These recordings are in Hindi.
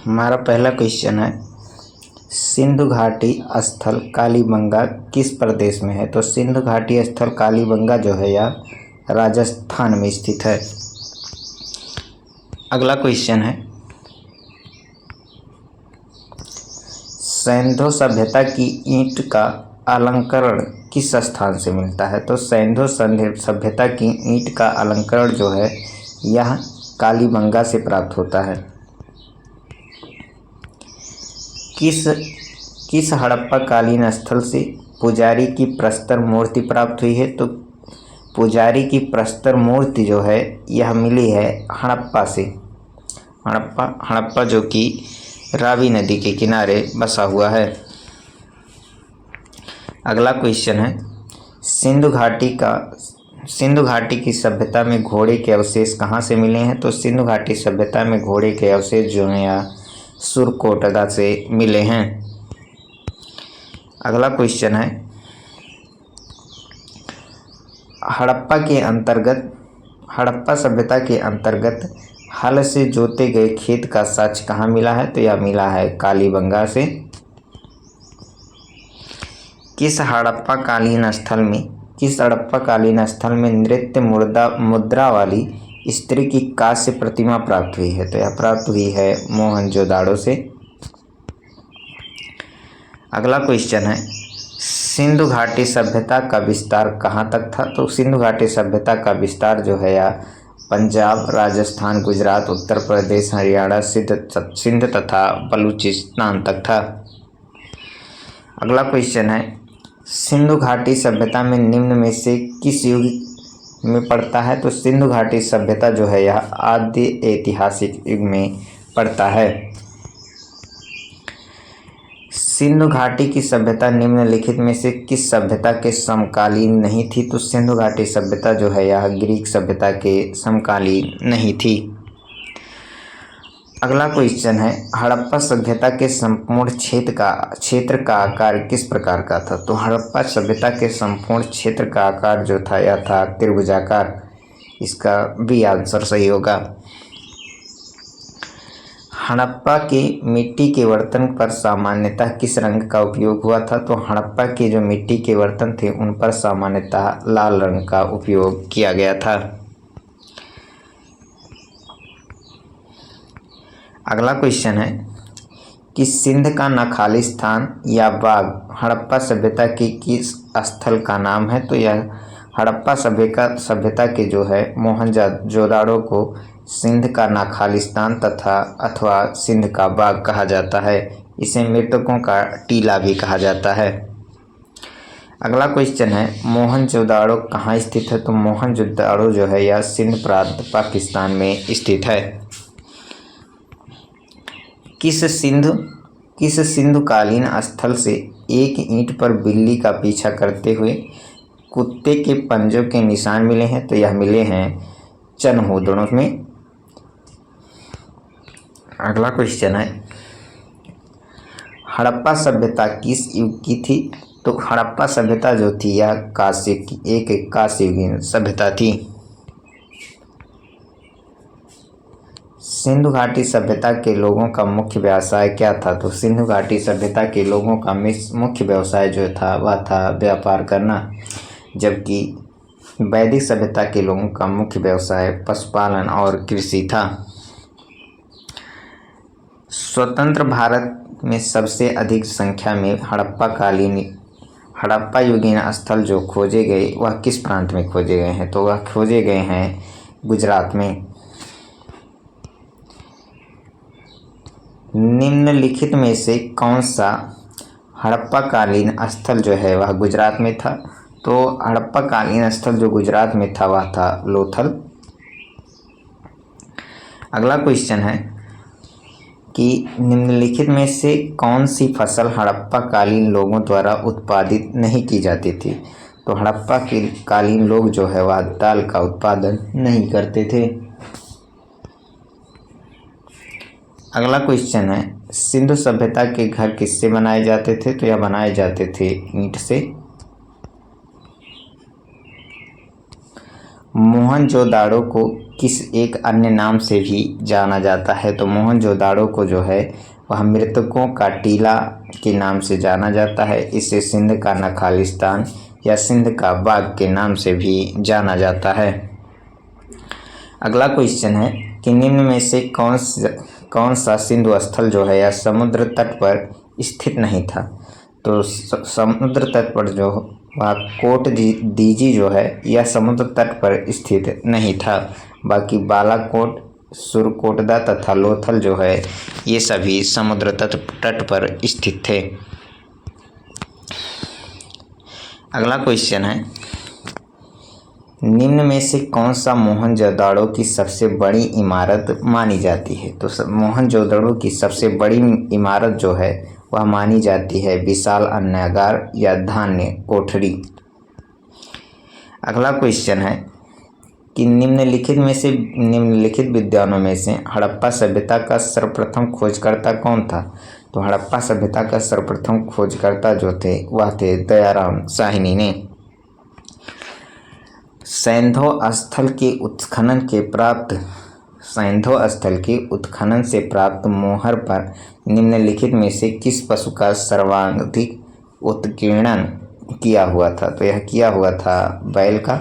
हमारा पहला क्वेश्चन है, सिंधु घाटी स्थल कालीबंगा किस प्रदेश में है? तो सिंधु घाटी स्थल कालीबंगा जो है यह राजस्थान में स्थित है। अगला क्वेश्चन है, सिंधु सभ्यता की ईंट का अलंकरण किस स्थान से मिलता है? तो सिंधु सभ्यता की ईंट का अलंकरण जो है यह कालीबंगा से प्राप्त होता है। किस हड़प्पा कालीन स्थल से पुजारी की प्रस्तर मूर्ति प्राप्त हुई है? तो पुजारी की प्रस्तर मूर्ति जो है यह मिली है हड़प्पा से। हड़प्पा जो कि रावी नदी के किनारे बसा हुआ है। अगला क्वेश्चन है, सिंधु घाटी की सभ्यता में घोड़े के अवशेष कहाँ से मिले हैं? तो सिंधु घाटी सभ्यता में घोड़े के अवशेष जो हैं या सुरकोटदा से मिले हैं। अगला क्वेश्चन है, हड़प्पा सभ्यता के अंतर्गत हल से जोते गए खेत का साक्ष्य कहाँ मिला है? तो यह मिला है कालीबंगा से। किस हड़प्पा कालीन स्थल में नृत्य मुद्रा वाली स्त्री की कांस्य प्रतिमा प्राप्त हुई है? तो यह प्राप्त हुई है मोहनजोदाड़ो से। अगला क्वेश्चन है, सिंधु घाटी सभ्यता का विस्तार कहाँ तक था? तो सिंधु घाटी सभ्यता का विस्तार जो है या पंजाब, राजस्थान, गुजरात, उत्तर प्रदेश, हरियाणा, सिंध तथा बलूचिस्तान तक था। अगला क्वेश्चन है, सिंधु घाटी सभ्यता में निम्न में से किस युग में पड़ता है? तो सिंधु घाटी सभ्यता जो है यह आदि ऐतिहासिक युग में पड़ता है। सिंधु घाटी की सभ्यता निम्नलिखित में से किस सभ्यता के समकालीन नहीं थी? तो सिंधु घाटी सभ्यता जो है यह ग्रीक सभ्यता के समकालीन नहीं थी। अगला क्वेश्चन है, हड़प्पा सभ्यता के संपूर्ण क्षेत्र का आकार किस प्रकार का था? तो हड़प्पा सभ्यता के संपूर्ण क्षेत्र का आकार जो था यह था त्रिभुजाकार। इसका भी आंसर सही होगा। हड़प्पा के मिट्टी के बर्तन पर सामान्यतः किस रंग का उपयोग हुआ था? तो हड़प्पा के जो मिट्टी के बर्तन थे उन पर सामान्यतः लाल रंग का उपयोग किया गया था। अगला क्वेश्चन है कि सिंध का नखालिस्तान या बाग हड़प्पा सभ्यता की किस स्थल का नाम है? तो यह हड़प्पा सभ्यता के जो है मोहनजोदाड़ो को सिंध का नाखालिस्तान अथवा सिंध का बाग कहा जाता है। इसे मृतकों का टीला भी कहा जाता है। अगला क्वेश्चन है, मोहनजोदाड़ो कहाँ स्थित है? तो मोहनजोदाड़ो जो है यह सिंध प्रांत पाकिस्तान में स्थित है। किस सिंधुकालीन स्थल से एक ईंट पर बिल्ली का पीछा करते हुए कुत्ते के पंजों के निशान मिले हैं? तो यह मिले हैं चनहौदड़ों में। अगला क्वेश्चन है, हड़प्पा सभ्यता किस युग की थी? तो हड़प्पा सभ्यता जो थी यह कांस्ययुगीन सभ्यता थी। सिंधु घाटी सभ्यता के लोगों का मुख्य व्यवसाय क्या था? तो सिंधु घाटी सभ्यता के लोगों का मुख्य व्यवसाय जो था वह था व्यापार करना, जबकि वैदिक सभ्यता के लोगों का मुख्य व्यवसाय पशुपालन और कृषि था। स्वतंत्र भारत में सबसे अधिक संख्या में हड़प्पा युगीन स्थल जो खोजे गए वह किस प्रांत में खोजे गए हैं? तो वह खोजे गए हैं गुजरात में। निम्नलिखित में से कौन सा हड़प्पा कालीन स्थल जो है वह गुजरात में था? तो हड़प्पा कालीन स्थल जो गुजरात में था वह था लोथल। अगला क्वेश्चन है कि निम्नलिखित में से कौन सी फसल हड़प्पा कालीन लोगों द्वारा उत्पादित नहीं की जाती थी? तो हड़प्पा के कालीन लोग जो है वह दाल का उत्पादन नहीं करते थे। अगला क्वेश्चन है, सिंधु सभ्यता के घर किससे बनाए जाते थे? तो यह बनाए जाते थे ईंट से। मोहनजोदाड़ो को किस एक अन्य नाम से भी जाना जाता है? तो मोहनजोदाड़ो को जो है वह मृतकों का टीला के नाम से जाना जाता है। इसे सिंध का न खालिस्तान या सिंध का बाग के नाम से भी जाना जाता है। अगला क्वेश्चन है कि निम्न में से कौन सा सिंधु स्थल जो है या समुद्र तट पर स्थित नहीं था? तो समुद्र तट पर जो वह कोट दीजी जो है यह समुद्र तट पर स्थित नहीं था। बाकी बालाकोट, सुरकोटदा तथा लोथल जो है ये सभी समुद्र तट पर स्थित थे। अगला क्वेश्चन है निम्न में से कौन सा मोहनजोदाड़ो की सबसे बड़ी इमारत मानी जाती है? तो मोहनजोदाड़ो की सबसे बड़ी इमारत जो है वह मानी जाती है विशाल अन्नागार या धान्य कोठरी। अगला क्वेश्चन है कि निम्नलिखित विद्वानों में से हड़प्पा सभ्यता का सर्वप्रथम खोजकर्ता कौन था? तो हड़प्पा सभ्यता का सर्वप्रथम खोजकर्ता जो थे वह थे दयाराम साहनी ने। सैंधव स्थल के उत्खनन से प्राप्त मोहर पर निम्नलिखित में से किस पशु का सर्वाधिक उत्कीर्णन किया हुआ था? तो यह किया हुआ था बैल का।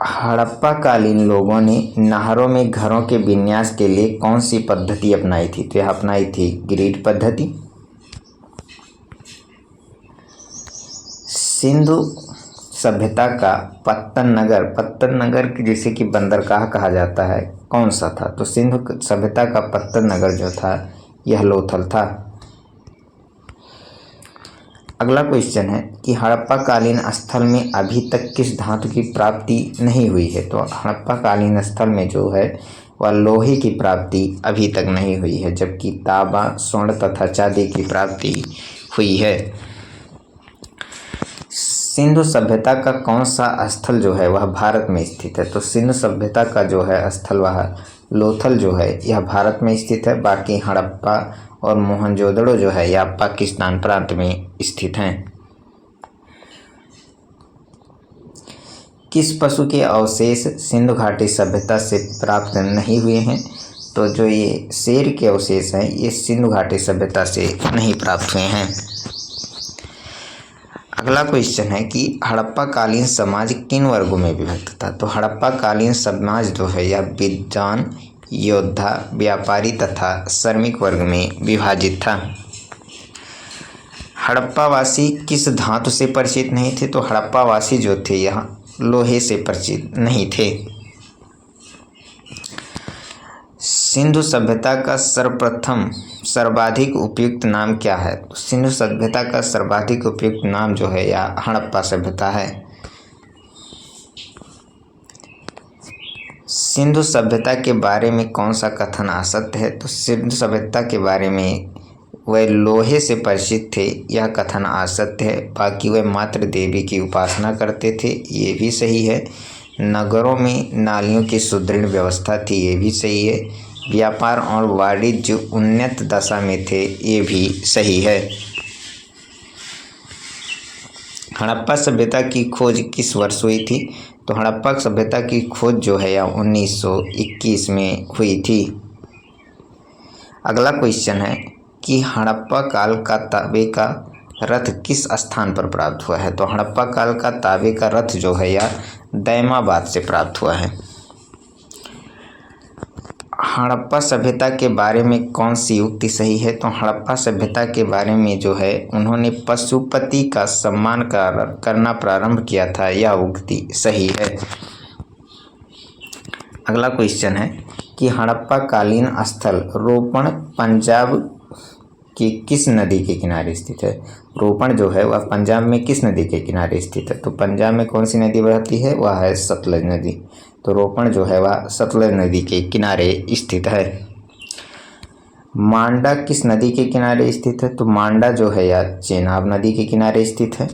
हड़प्पा कालीन लोगों ने नहरों में घरों के विन्यास के लिए कौन सी पद्धति अपनाई थी? तो यह अपनाई थी ग्रिड पद्धति। सिंधु सभ्यता का पत्तन नगर जिसे कि बंदरगाह कहा जाता है कौन सा था? तो सिंधु सभ्यता का पत्तन नगर जो था यह लोथल था। अगला क्वेश्चन है कि हड़प्पा कालीन स्थल में अभी तक किस धातु की प्राप्ति नहीं हुई है? तो हड़प्पा कालीन स्थल में जो है वह लोहे की प्राप्ति अभी तक नहीं हुई है, जबकि तांबा, स्वर्ण तथा चांदी की प्राप्ति हुई है। सिंधु सभ्यता का कौन सा स्थल जो है वह भारत में स्थित है? तो सिंधु सभ्यता का जो है स्थल वह लोथल जो है यह भारत में स्थित है। बाकी हड़प्पा और मोहनजोदड़ो जो है यह पाकिस्तान प्रांत में स्थित हैं। किस पशु के अवशेष सिंधु घाटी सभ्यता से प्राप्त नहीं हुए हैं? तो जो ये शेर के अवशेष हैं ये सिंधु घाटी सभ्यता से नहीं प्राप्त हुए हैं। अगला क्वेश्चन है कि हड़प्पा कालीन समाज किन वर्गों में विभक्त था? तो हड़प्पा कालीन समाज जो है यह विद्वान, योद्धा, व्यापारी तथा श्रमिक वर्ग में विभाजित था। हड़प्पावासी किस धातु से परिचित नहीं थे? तो हड़प्पावासी जो थे यह लोहे से परिचित नहीं थे। सिंधु सभ्यता का सर्वाधिक उपयुक्त नाम क्या है? तो सिंधु सभ्यता का सर्वाधिक उपयुक्त नाम जो है यह हड़प्पा सभ्यता है। सिंधु सभ्यता के बारे में कौन सा कथन असत्य है? तो सिंधु सभ्यता के बारे में वह लोहे से परिचित थे यह कथन असत्य है। बाकी वह मात्र देवी की उपासना करते थे ये भी सही है। नगरों में नालियों की सुदृढ़ व्यवस्था थी ये भी सही है। व्यापार और वाणिज्य उन्नत दशा में थे ये भी सही है। हड़प्पा सभ्यता की खोज किस वर्ष हुई थी? तो हड़प्पा सभ्यता की खोज जो है यह 1921 में हुई थी। अगला क्वेश्चन है कि हड़प्पा काल का तांबे का रथ किस स्थान पर प्राप्त हुआ है? तो हड़प्पा काल का तांबे का रथ जो है यह दैमाबाद से प्राप्त हुआ है। हड़प्पा सभ्यता के बारे में कौन सी उक्ति सही है? तो हड़प्पा सभ्यता के बारे में जो है उन्होंने पशुपति का सम्मान करना प्रारंभ किया था यह उक्ति सही है। अगला क्वेश्चन है कि हड़प्पा कालीन स्थल रोपण पंजाब की किस नदी के किनारे स्थित है? रोपण जो है वह पंजाब में किस नदी के किनारे स्थित है? तो पंजाब में कौन सी नदी बहती है? वह है सतलज नदी। तो रोपण जो है वह सतलज नदी के किनारे स्थित है। मांडा किस नदी के किनारे स्थित है? तो मांडा जो है यह चेनाब नदी के किनारे स्थित है।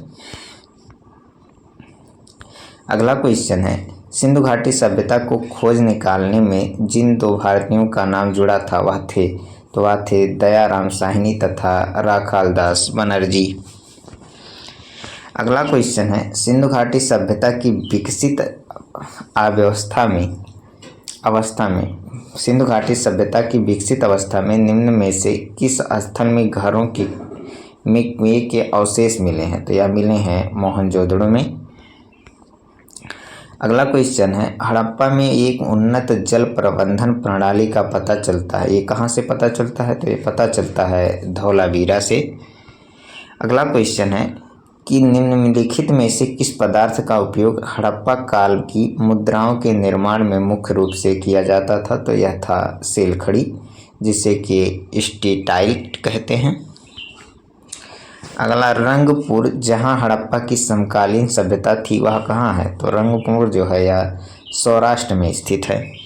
अगला क्वेश्चन है सिंधु घाटी सभ्यता को खोज निकालने में जिन दो भारतीयों का नाम जुड़ा था वह थे दयाराम साहनी तथा राखालदास बनर्जी। अगला क्वेश्चन है, सिंधु घाटी सभ्यता की विकसित अवस्था में सिंधु घाटी सभ्यता की विकसित अवस्था में निम्न में से किस स्थल में घरों के अवशेष मिले हैं? तो यह मिले हैं मोहनजोदड़ो में। अगला क्वेश्चन है, हड़प्पा में एक उन्नत जल प्रबंधन प्रणाली का पता चलता है, ये कहाँ से पता चलता है? तो ये पता चलता है धौलावीरा से। अगला क्वेश्चन है कि निम्नलिखित में से किस पदार्थ का उपयोग हड़प्पा काल की मुद्राओं के निर्माण में मुख्य रूप से किया जाता था? तो यह था सेलखड़ी, जिसे कि स्टीटाइट कहते हैं। अगला, रंगपुर जहां हड़प्पा की समकालीन सभ्यता थी वह कहाँ है? तो रंगपुर जो है यह सौराष्ट्र में स्थित है।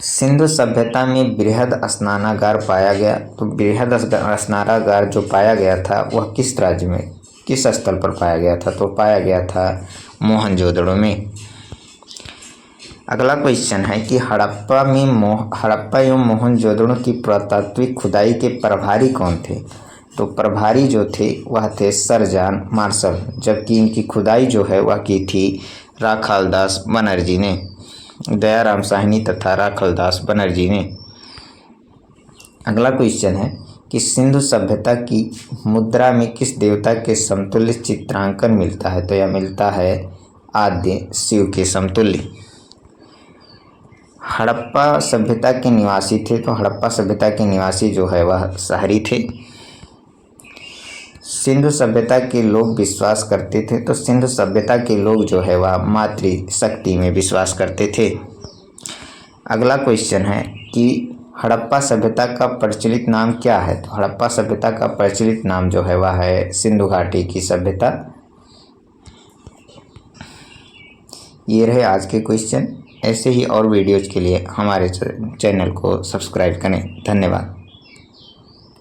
सिंधु सभ्यता में बृहद स्नानागार पाया गया, तो बृहद स्नानागार जो पाया गया था वह किस राज्य में, किस स्थल पर पाया गया था? तो पाया गया था मोहनजोदड़ो में। अगला क्वेश्चन है कि हड़प्पा एवं मोहनजोदड़ो की पुरातात्विक खुदाई के प्रभारी कौन थे? तो प्रभारी जो थे वह थे सर जॉन मार्शल, जबकि इनकी खुदाई जो है वह की थी राखालदास बनर्जी ने, दयाराम साहनी तथा राखालदास बनर्जी ने। अगला क्वेश्चन है कि सिंधु सभ्यता की मुद्रा में किस देवता के समतुल्य चित्रांकन मिलता है? तो यह मिलता है आद्य शिव के समतुल्य। हड़प्पा सभ्यता के निवासी थे, तो हड़प्पा सभ्यता के निवासी जो है वह शहरी थे। सिंधु सभ्यता के लोग विश्वास करते थे, तो सिंधु सभ्यता के लोग जो है वह मातृशक्ति में विश्वास करते थे। अगला क्वेश्चन है कि हड़प्पा सभ्यता का प्रचलित नाम क्या है? तो हड़प्पा सभ्यता का प्रचलित नाम जो है वह है सिंधु घाटी की सभ्यता। ये रहे आज के क्वेश्चन। ऐसे ही और वीडियोज के लिए हमारे चैनल को सब्सक्राइब करें। धन्यवाद।